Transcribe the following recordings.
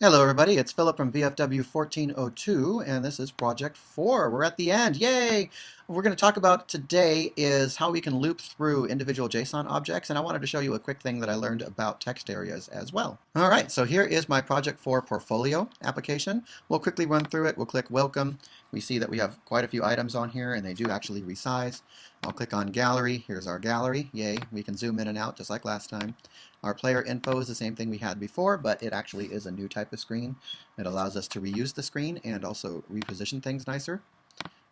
Hello everybody, it's Philip from VFW 1402 and this is project 4. We're at the end. Yay! What we're going to talk about today is how we can loop through individual JSON objects, and I wanted to show you a quick thing that I learned about text areas as well. Alright, so here is my project 4 portfolio application. We'll quickly run through it. We'll click welcome. We see that we have quite a few items on here and they do actually resize. I'll click on gallery. Here's our gallery. Yay, we can zoom in and out just like last time. Our player info is the same thing we had before, but it actually is a new type of screen. It allows us to reuse the screen and also reposition things nicer.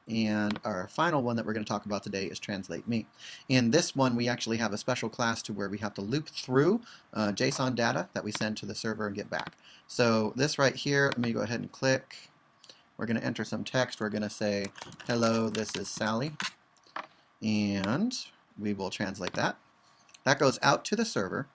And our final one that we're going to talk about today is Translate Me. In this one, we actually have a special class to where we have to loop through JSON data that we send to the server and get back. So this right here, let me go ahead and click. We're going to enter some text. We're going to say, hello, this is Sally. And we will translate that. That goes out to the server.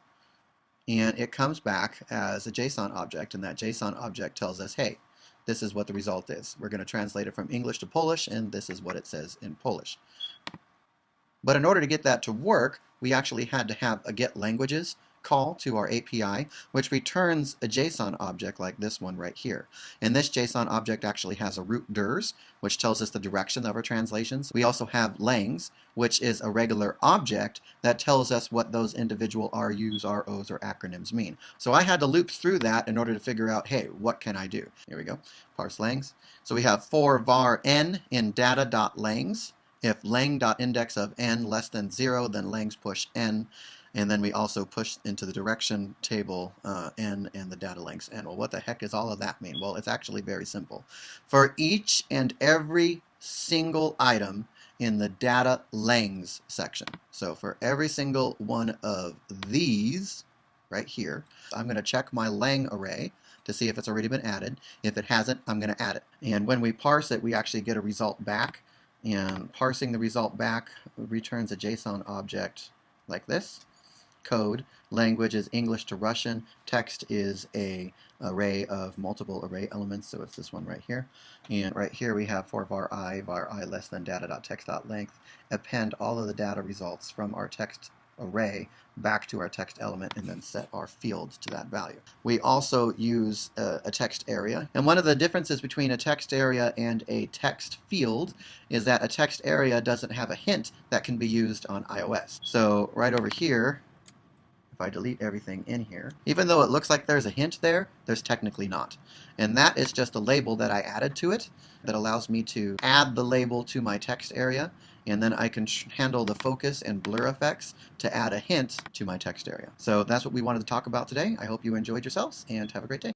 And it comes back as a JSON object, and that JSON object tells us, hey, this is what the result is. We're going to translate it from English to Polish, and this is what it says in Polish. But in order to get that to work, we actually had to have a getLanguages call to our API, which returns a JSON object like this one right here. And this JSON object actually has a root DIRs, which tells us the direction of our translations. We also have langs, which is a regular object that tells us what those individual RUs, ROs, or acronyms mean. So I had to loop through that in order to figure out, hey, what can I do? Here we go, parse langs. So we have for var n in data.langs. If lang.index of n less than 0, then langs push n. And then we also push into the direction table n and the data lengths n. Well, what the heck does all of that mean? Well, it's actually very simple. For each and every single item in the data langs section, so for every single one of these right here, I'm going to check my lang array to see if it's already been added. If it hasn't, I'm going to add it. And when we parse it, we actually get a result back. And parsing the result back returns a JSON object like this. Code, language is English to Russian, text is a array of multiple array elements, so it's this one right here. And right here we have for var I less than data.text.length, append all of the data results from our text array back to our text element and then set our fields to that value. We also use a text area, and one of the differences between a text area and a text field is that a text area doesn't have a hint that can be used on iOS. So right over here, I delete everything in here, even though it looks like there's a hint there, there's technically not. And that is just a label that I added to it that allows me to add the label to my text area, and then I can handle the focus and blur effects to add a hint to my text area. So that's what we wanted to talk about today. I hope you enjoyed yourselves, and have a great day.